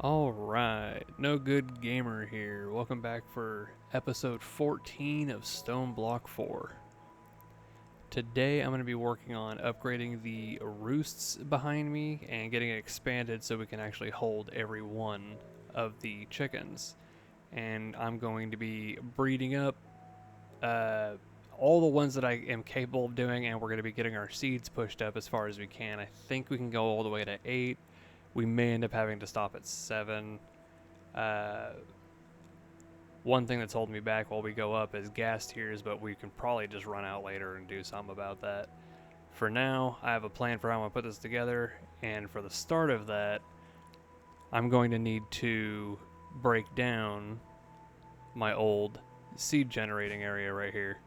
Alright, NoGoodGamer here. Welcome back for episode 14 of Stone Block 4. Today I'm going to be working on upgrading the roosts behind me and getting it expanded so we can actually hold every one of the chickens. And I'm going to be breeding up all the ones that I am capable of doing, and we're going to be getting our seeds pushed up as far as we can. I think we can go all the way to 8. We may end up having to stop at 7. One thing that's holding me back while we go up is gas tiers, but we can probably just run out later and do something about that. For now, I have a plan for how I'm going to put this together, and for the start of that, I'm going to need to break down my old seed generating area right here.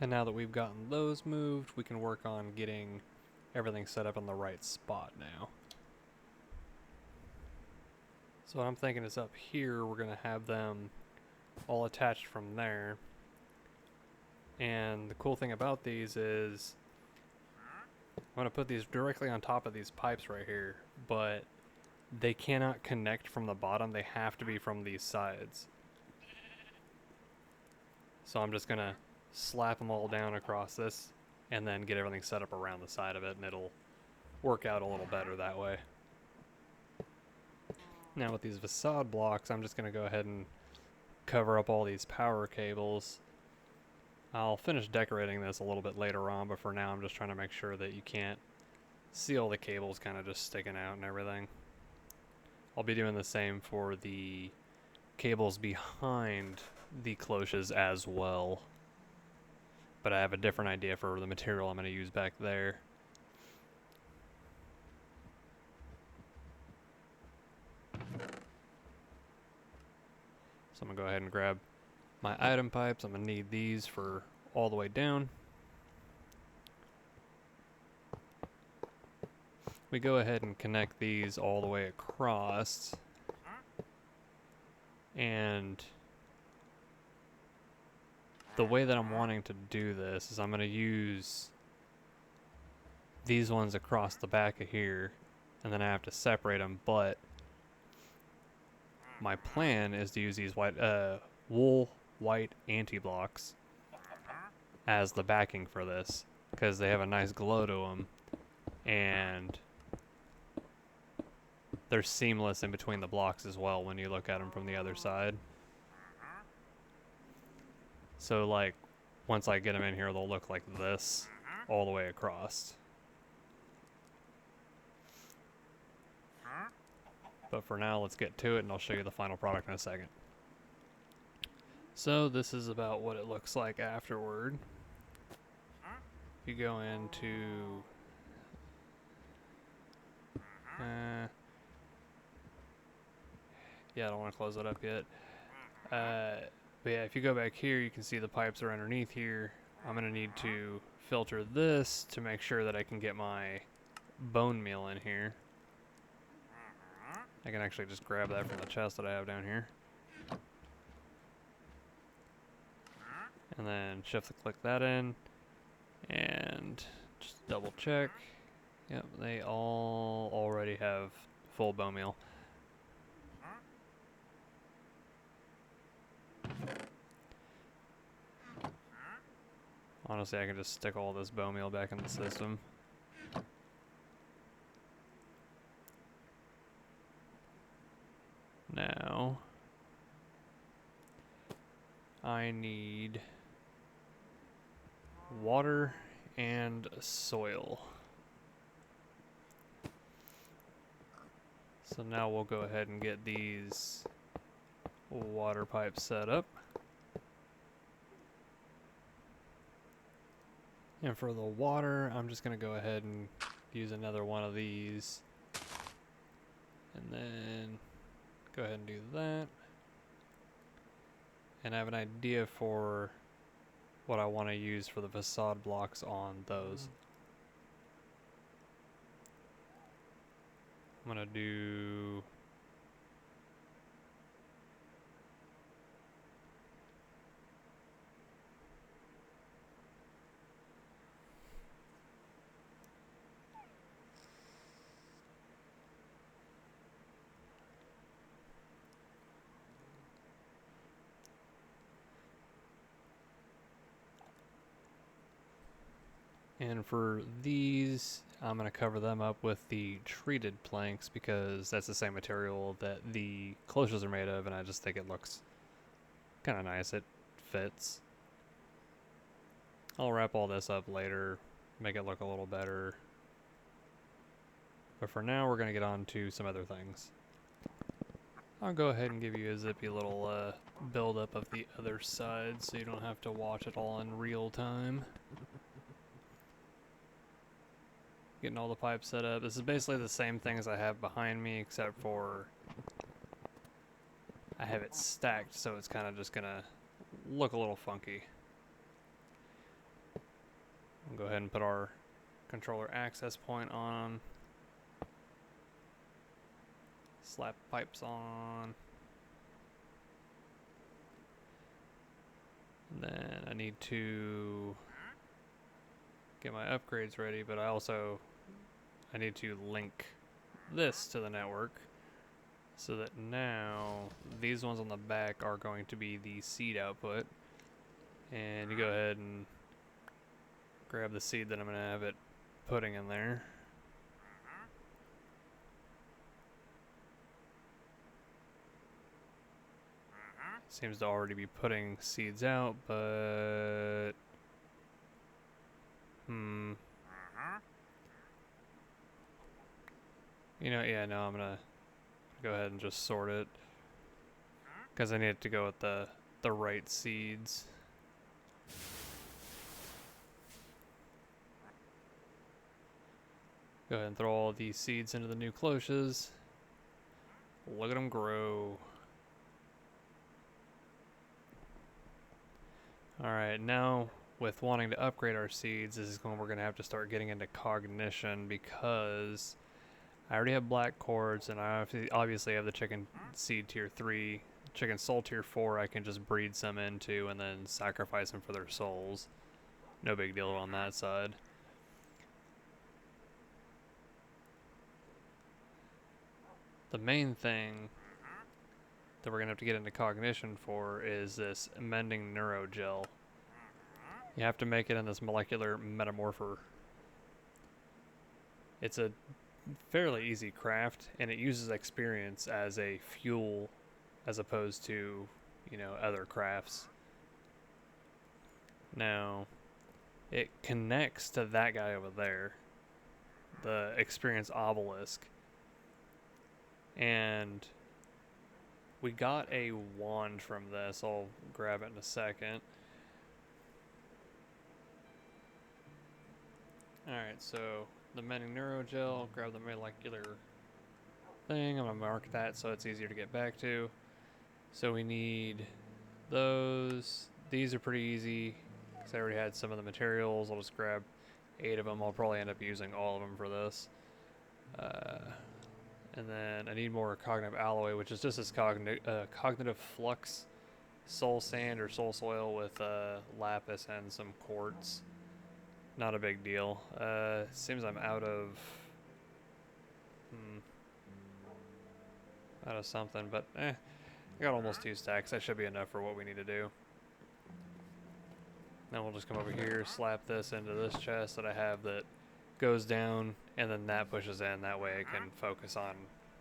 And now that we've gotten those moved, we can work on getting everything set up in the right spot now. So what I'm thinking is up here, we're going to have them all attached from there. And the cool thing about these is I'm going to put these directly on top of these pipes right here, but they cannot connect from the bottom. They have to be from these sides. So I'm just going to slap them all down across this and then get everything set up around the side of it, and it'll work out a little better that way. Now with these facade blocks, I'm just going to go ahead and cover up all these power cables. I'll finish decorating this a little bit later on, but for now I'm just trying to make sure that you can't see all the cables kind of just sticking out and everything. I'll be doing the same for the cables behind the cloches as well, but I have a different idea for the material I'm going to use back there. So I'm going to go ahead and grab my item pipes. I'm going to need these for all the way down. We go ahead and connect these all the way across. And the way that I'm wanting to do this is I'm going to use these ones across the back of here, and then I have to separate them, but my plan is to use these wool white anti-blocks as the backing for this, because they have a nice glow to them, and they're seamless in between the blocks as well when you look at them from the other side. So like, once I get them in here, they'll look like this all the way across. But for now, let's get to it, and I'll show you the final product in a second. So this is about what it looks like afterward. You go into yeah, I don't want to close that up yet. But yeah, if you go back here, you can see the pipes are underneath here. I'm going to need to filter this to make sure that I can get my bone meal in here. I can actually just grab that from the chest that I have down here. And then shift click that in. And just double check. Yep, they all already have full bone meal. Honestly, I can just stick all this bone meal back in the system. Now, I need water and soil. So now we'll go ahead and get these water pipes set up. And for the water, I'm just going to go ahead and use another one of these. And then go ahead and do that. And I have an idea for what I want to use for the facade blocks on those. I'm going to do And for these, I'm going to cover them up with the treated planks because that's the same material that the cloches are made of, and I just think it looks kind of nice. It fits. I'll wrap all this up later, make it look a little better. But for now, we're going to get on to some other things. I'll go ahead and give you a zippy little build-up of the other side so you don't have to watch it all in real time. Getting all the pipes set up. This is basically the same thing as I have behind me, except for I have it stacked, so it's kind of just going to look a little funky. We'll go ahead and put our controller access point on. Slap pipes on. And then I need to get my upgrades ready, but I need to link this to the network so that now these ones on the back are going to be the seed output. And you go ahead and grab the seed that I'm going to have it putting in there. Seems to already be putting seeds out, but you know, yeah, no, I'm gonna go ahead and just sort it because I need it to go with the right seeds. Go ahead and throw all these seeds into the new cloches. Look at them grow. Alright, now with wanting to upgrade our seeds, this is when we're going to have to start getting into cognition because I already have black cords and I obviously have the chicken seed tier 3. Chicken soul tier 4 I can just breed some into and then sacrifice them for their souls. No big deal on that side. The main thing that we're going to have to get into cognition for is this mending neurogel. You have to make it in this molecular metamorpher. It's a fairly easy craft, and it uses experience as a fuel as opposed to, you know, other crafts. Now, it connects to that guy over there, the experience obelisk. And we got a wand from this. I'll grab it in a second. Alright, so the mending neurogel, grab the molecular thing. I'm going to mark that so it's easier to get back to. So we need those. These are pretty easy because I already had some of the materials. I'll just grab 8 of them. I'll probably end up using all of them for this. And then I need more cognitive alloy, which is just this cognitive flux soul sand or soul soil with lapis and some quartz. Not a big deal. Seems I'm out of something, but I got almost 2 stacks. That should be enough for what we need to do. Then we'll just come over here, slap this into this chest that I have that goes down, and then that pushes in. That way I can focus on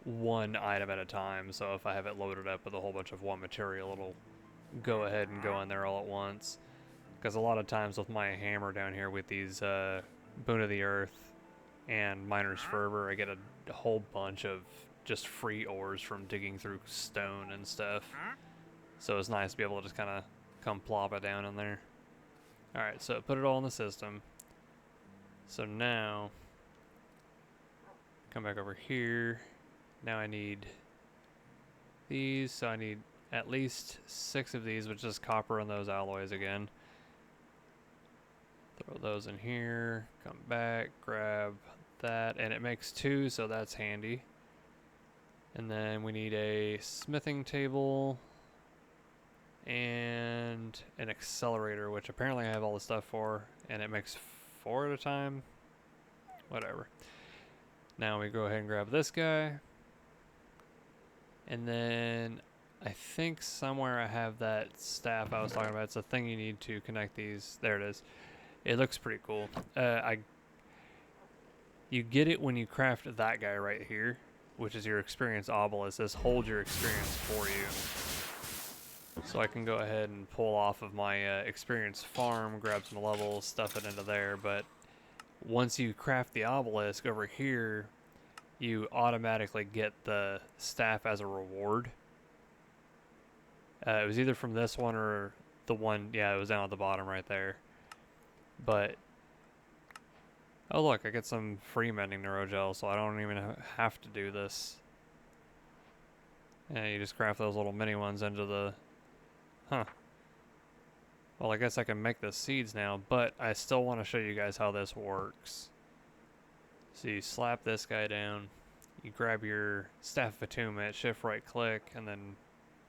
one item at a time. So if I have it loaded up with a whole bunch of one material, it'll go ahead and go in there all at once. Because a lot of times with my hammer down here with these Boon of the Earth and Miner's Fervor, I get a whole bunch of just free ores from digging through stone and stuff. So it's nice to be able to just kind of come plop it down in there. Alright, so put it all in the system. So now, come back over here. Now I need these, so I need at least 6 of these, which is copper and those alloys again. Throw those in here, come back, grab that, and it makes 2, so that's handy. And then we need a smithing table and an accelerator, which apparently I have all the stuff for, and it makes 4 at a time. Whatever. Now we go ahead and grab this guy. And then I think somewhere I have that staff I was talking about. It's a thing you need to connect these. There it is. It looks pretty cool. You get it when you craft that guy right here, which is your experience obelisk. This holds your experience for you. So I can go ahead and pull off of my experience farm, grab some levels, stuff it into there. But once you craft the obelisk over here, you automatically get the staff as a reward. It was either from this one or the one, yeah, it was down at the bottom right there. But, oh look, I get some free mending neurogel, so I don't even have to do this. Yeah, you just craft those little mini ones into the, huh. Well, I guess I can make the seeds now, but I still want to show you guys how this works. So you slap this guy down, you grab your Staff of Attunement, shift right click, and then,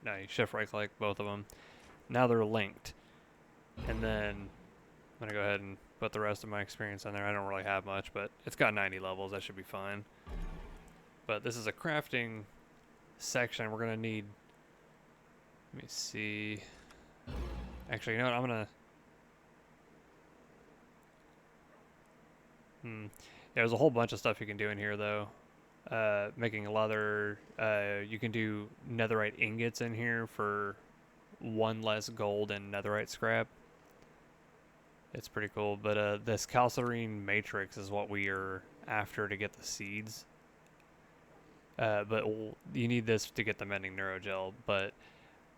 no, you shift right click, both of them. Now they're linked. And then I'm going to go ahead and put the rest of my experience in there. I don't really have much, but it's got 90 levels. That should be fine. But this is a crafting section. We're going to need, let me see. Actually, you know what? I'm going to, yeah, there's a whole bunch of stuff you can do in here, though. Making leather. You can do netherite ingots in here for 1 less gold and netherite scrap. It's pretty cool, but this calcerine matrix is what we are after to get the seeds. But you need this to get the mending neurogel, but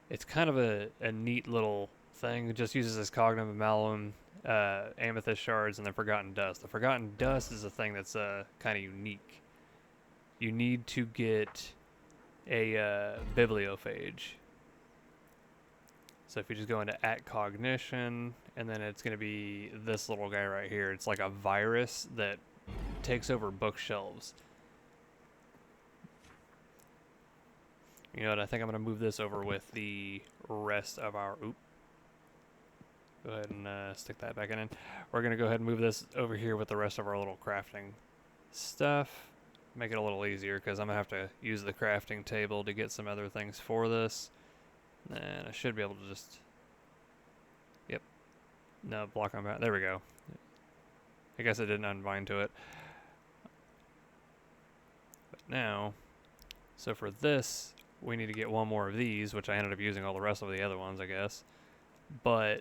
it's kind of a neat little thing. It just uses this cognitive malum, amethyst shards, and then forgotten dust. The forgotten dust is a thing that's kind of unique. You need to get a bibliophage. So if you just go into @cognition, and then it's going to be this little guy right here. It's like a virus that takes over bookshelves. You know what? I think I'm going to move this over with the rest of our... Oop. Go ahead and stick that back in. We're going to go ahead and move this over here with the rest of our little crafting stuff. Make it a little easier because I'm going to have to use the crafting table to get some other things for this. And I should be able to just... Yep. No, block on back. There we go. I guess I didn't unbind to it. But now... So for this, we need to get one more of these, which I ended up using all the rest of the other ones, I guess. But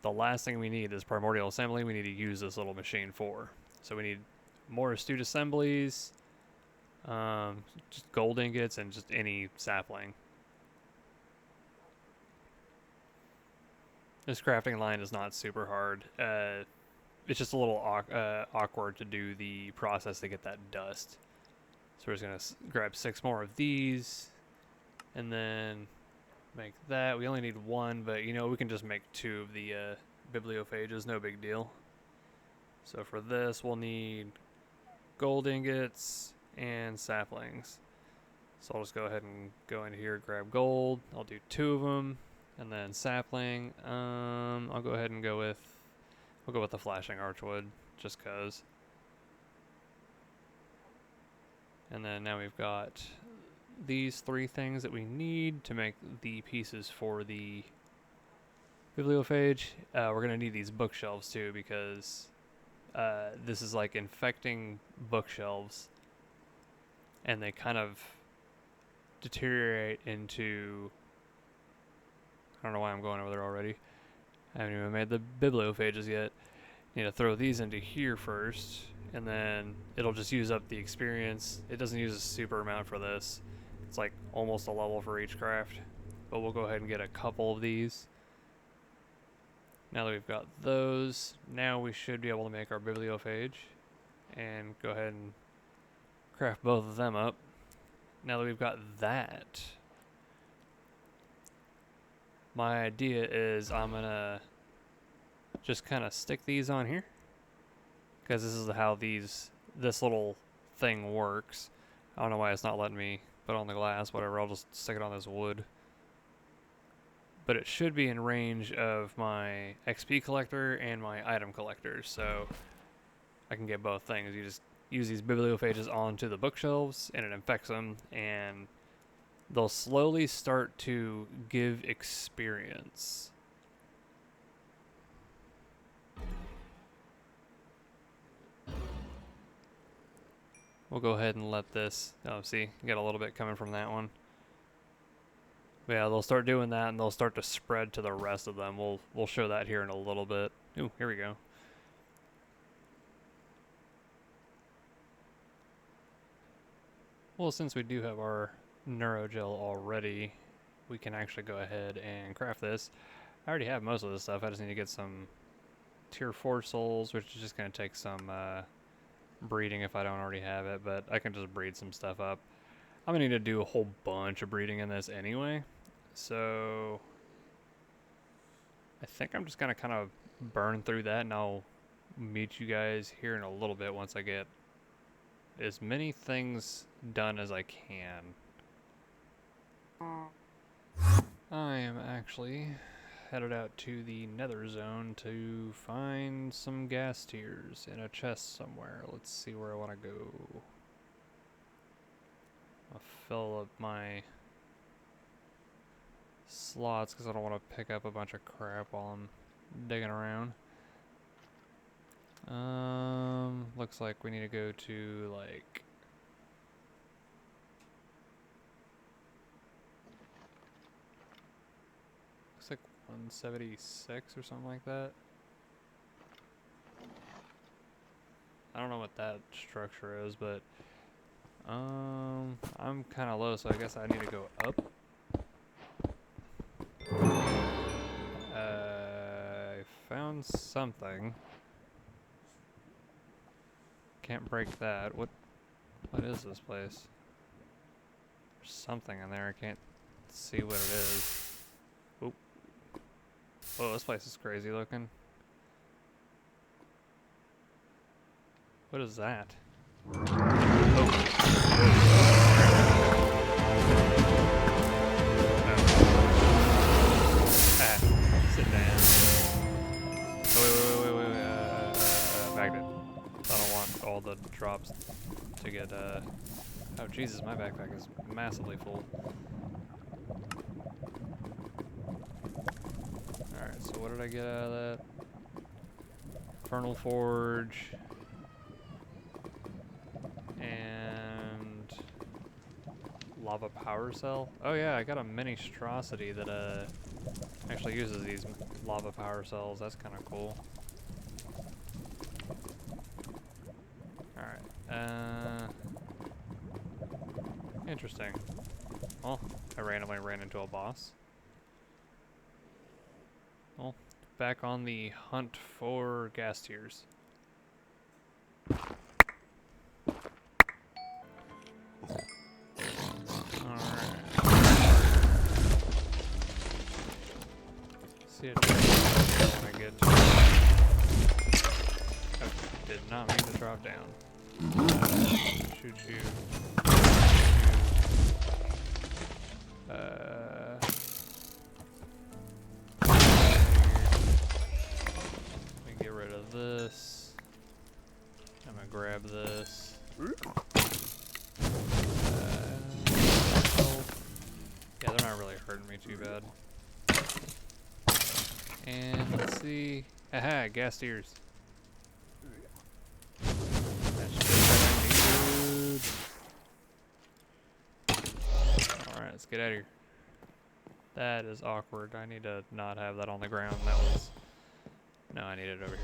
the last thing we need is primordial assembly. We need to use this little machine for. So we need more astute assemblies, just gold ingots, and just any sapling. This crafting line is not super hard. It's just a little awkward to do the process to get that dust. So we're just going to grab 6 more of these, and then make that. We only need 1, but you know, we can just make 2 of the bibliophages, no big deal. So for this, we'll need gold ingots and saplings. So I'll just go ahead and go in here, grab gold. I'll do 2 of them, and then sapling. I'll go ahead and we'll go with the flashing archwood, just cause. And then now we've got these 3 things that we need to make the pieces for the bibliophage. We're going to need these bookshelves too, because this is like infecting bookshelves, and they kind of deteriorate into... I don't know why I'm going over there already. I haven't even made the bibliophages yet. Need to throw these into here first, and then it'll just use up the experience. It doesn't use a super amount for this. It's like almost a level for each craft, but we'll go ahead and get a couple of these. Now that we've got those, now we should be able to make our bibliophage and go ahead and craft both of them up. Now that we've got that, my idea is I'm gonna just kind of stick these on here, because this is how this little thing works. I don't know why it's not letting me put on the glass. Whatever, I'll just stick it on this wood. But it should be in range of my XP collector and my item collector, so I can get both things. You just use these bibliophages onto the bookshelves, and it infects them, and they'll slowly start to give experience. We'll go ahead and let this, oh, see, get a little bit coming from that one. But yeah, they'll start doing that and they'll start to spread to the rest of them. We'll show that here in a little bit. Ooh, here we go. Well, since we do have our neurogel already, we can actually go ahead and craft this. I already have most of this stuff. I just need to get some tier 4 souls, which is just going to take some breeding if I don't already have it, but I can just breed some stuff up. I'm going to need to do a whole bunch of breeding in this anyway, so I think I'm just going to kind of burn through that, and I'll meet you guys here in a little bit once I get as many things done as I can. I am actually headed out to the nether zone to find some gas tiers in a chest somewhere. Let's see where I want to go. I'll fill up my slots because I don't want to pick up a bunch of crap while I'm digging around. Looks like we need to go to like looks like 176 or something like that. I don't know what that structure is, but I'm kind of low, so I guess I need to go up. I found something. Can't break that. What is this place? There's something in there. I can't see what it is. Oop. Whoa, this place is crazy looking. What is that? Oh. Ah, sit down. Oh, wait. Bagged it. I don't want all the drops to get, oh Jesus, my backpack is massively full. Alright, so what did I get out of that? Infernal Forge. And lava power cell. Oh yeah, I got a ministrosity that actually uses these lava power cells. That's kind of cool. Alright, interesting. Well, I randomly ran into a boss. Well, back on the hunt for gas tiers. See it when I get to did not mean to drop down. Shoot you. Let me get rid of this. I'm gonna grab this. Yeah, they're not really hurting me too bad. And let's see. Aha, gas tiers. That's just what I need. Alright, let's get out of here. That is awkward. I need to not have that on the ground. That was... No, I need it over here.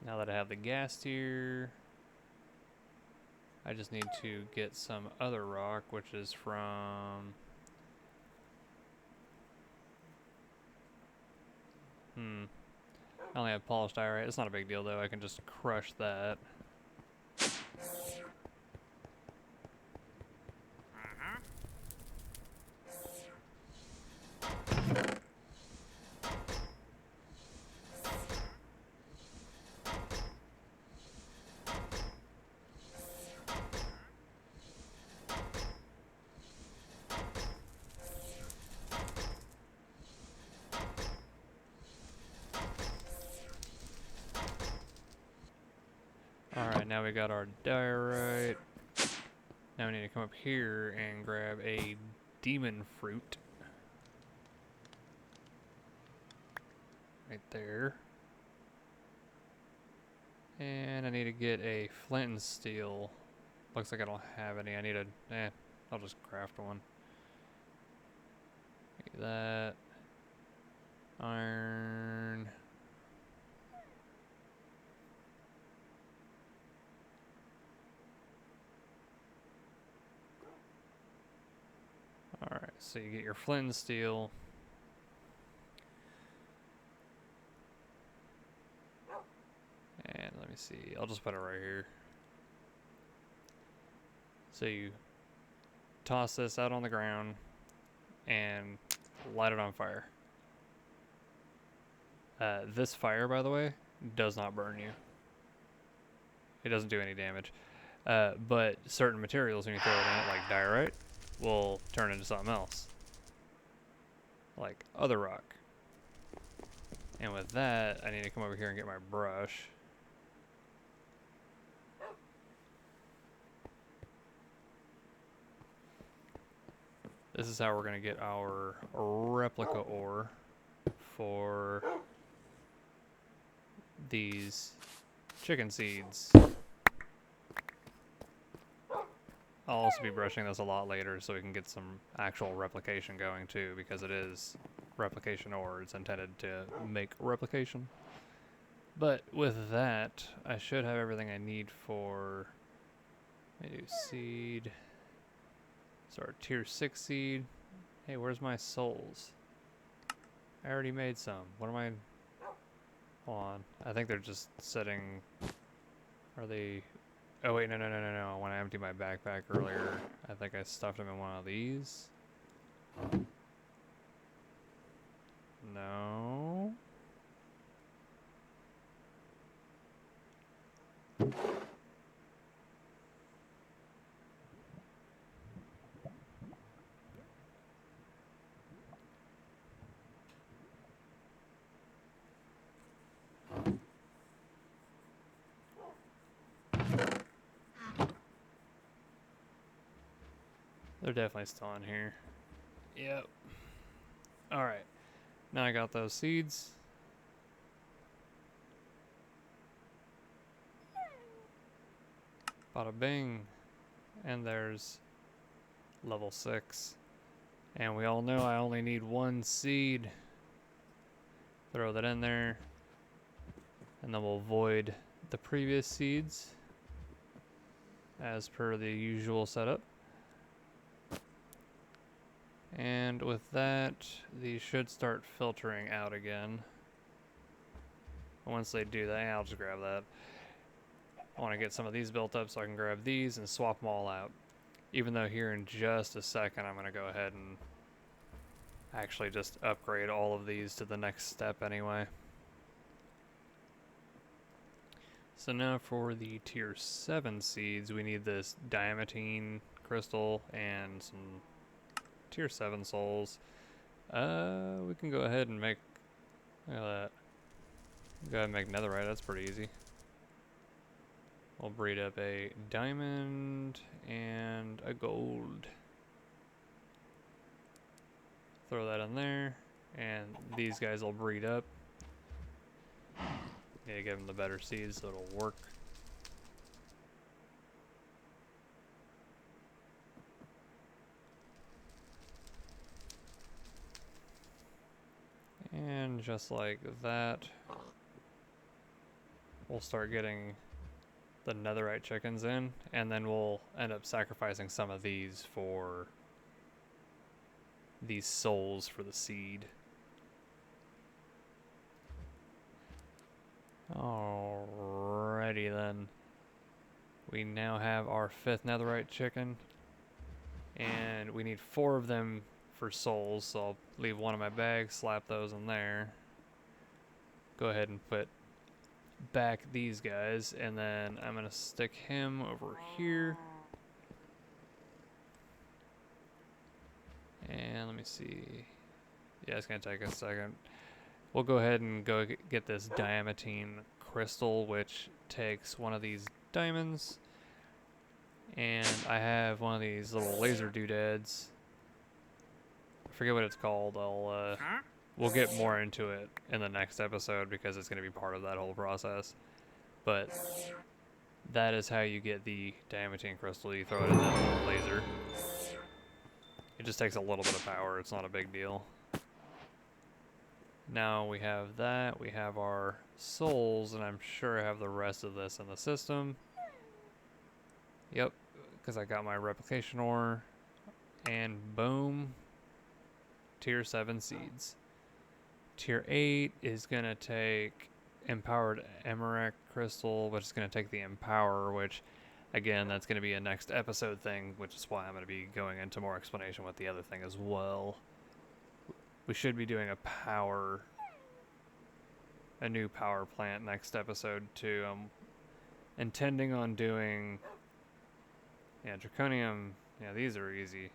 Now that I have the gas tier, I just need to get some other rock, which is from... I only have polished diorite. It's not a big deal though, I can just crush that. Alright, now we got our diorite. Now we need to come up here and grab a demon fruit. Right there. And I need to get a flint and steel. Looks like I don't have any. I need a... I'll just craft one. Get that. Iron. Alright, so you get your flint and steel. And let me see, I'll just put it right here. So you toss this out on the ground and light it on fire. This fire, by the way, does not burn you. It doesn't do any damage. But certain materials, when you throw it in it, like diorite, will turn into something else. Like other rock. And with that, I need to come over here and get my brush. This is how we're going to get our replica ore for these chicken seeds. I'll also be brushing this a lot later so we can get some actual replication going too, because it is replication ore. It's intended to make replication. But with that, I should have everything I need for... Let me do seed. So our tier 6 seed. Hey, where's my souls? I already made some. What am I... Hold on. I think they're just sitting... Are they... Oh wait, no. When I emptied my backpack earlier, I think I stuffed them in one of these. No. They're definitely still in here. Yep. Alright. Now I got those seeds. Bada bing. And there's level 6. And we all know I only need one seed. Throw that in there. And then we'll void the previous seeds as per the usual setup. And with that, these should start filtering out again. Once they do that, I'll just grab that. I want to get some of these built up so I can grab these and swap them all out. Even though here in just a second, I'm going to go ahead and actually just upgrade all of these to the next step anyway. So now for the tier 7 seeds, we need this diamantine crystal and some tier 7 souls. We can go ahead and make... Look at that. Go ahead and make netherite, that's pretty easy. We'll breed up a diamond and a gold. Throw that in there, and these guys will breed up. Yeah, give them the better seeds so it'll work. And just like that, we'll start getting the netherite chickens in, and then we'll end up sacrificing some of these for these souls for the seed. Alrighty then. We now have our 5th netherite chicken, and we need 4 of them for souls, so I'll leave one in my bag, slap those in there. Go ahead and put back these guys, and then I'm gonna stick him over here. And let me see. Yeah, it's gonna take a second. We'll go ahead and go get this diamantine crystal, which takes one of these diamonds. And I have one of these little laser doodads. I forget what it's called. We'll get more into it in the next episode because it's going to be part of that whole process. But that is how you get the diamantine crystal. You throw it in that little laser. It just takes a little bit of power. It's not a big deal. Now we have that. We have our souls, and I'm sure I have the rest of this in the system. Yep, because I got my replication ore. And boom. Tier 7 seeds. Tier 8 is going to take empowered emerald crystal, which is going to take the empower, which again, that's going to be a next episode thing, which is why I'm going to be going into more explanation with the other thing as well. We should be doing a new power plant next episode too. I'm intending on doing, yeah, draconium. Yeah, these are easy.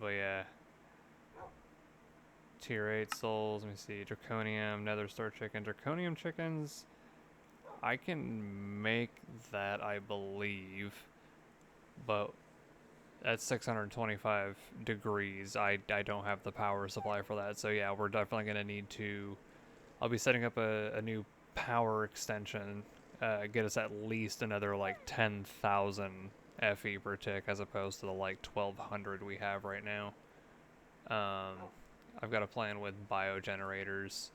But yeah, tier 8 souls. Let me see, draconium, nether star chicken, draconium chickens. I can make that, I believe, but that's 625 degrees. I don't have the power supply for that. So yeah, we're definitely going to need to, I'll be setting up a new power extension, get us at least another like 10,000 FE per tick as opposed to the like 1,200 we have right now. I've got a plan with biogenerators.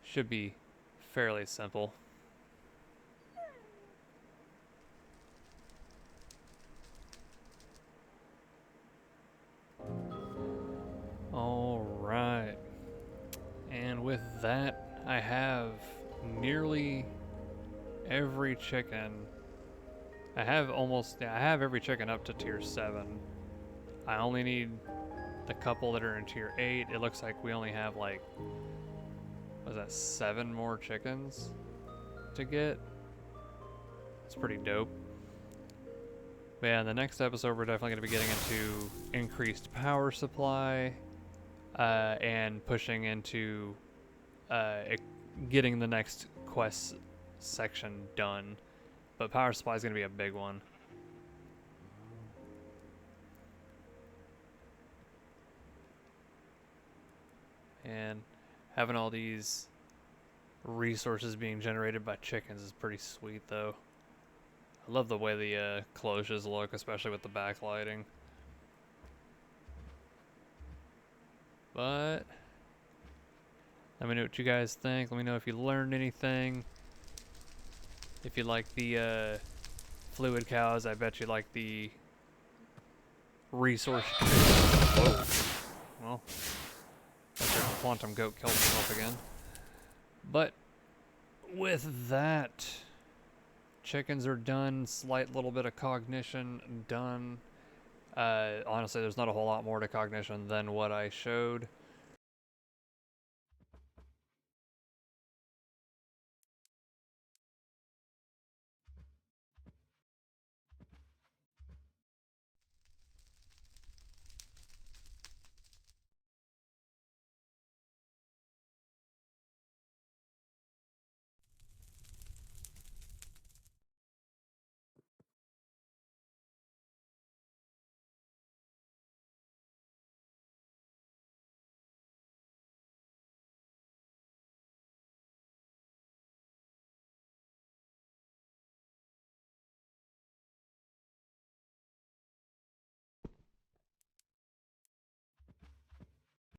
Should be fairly simple. Alright. And with that, I have nearly every chicken. I have every chicken up to tier 7. I only need the couple that are in tier 8. It looks like we only have like, what is that, 7 more chickens to get? It's pretty dope. But yeah, in the next episode, we're definitely going to be getting into increased power supply and pushing into getting the next quest section done. But power supply is going to be a big one. And having all these resources being generated by chickens is pretty sweet, though. I love the way the closures look, especially with the backlighting. But let me know what you guys think. Let me know if you learned anything. If you like the fluid cows, I bet you like the resource. Whoa. Well, that's our quantum goat killed himself again. But with that, chickens are done. Slight little bit of cognition done. Honestly, there's not a whole lot more to cognition than what I showed.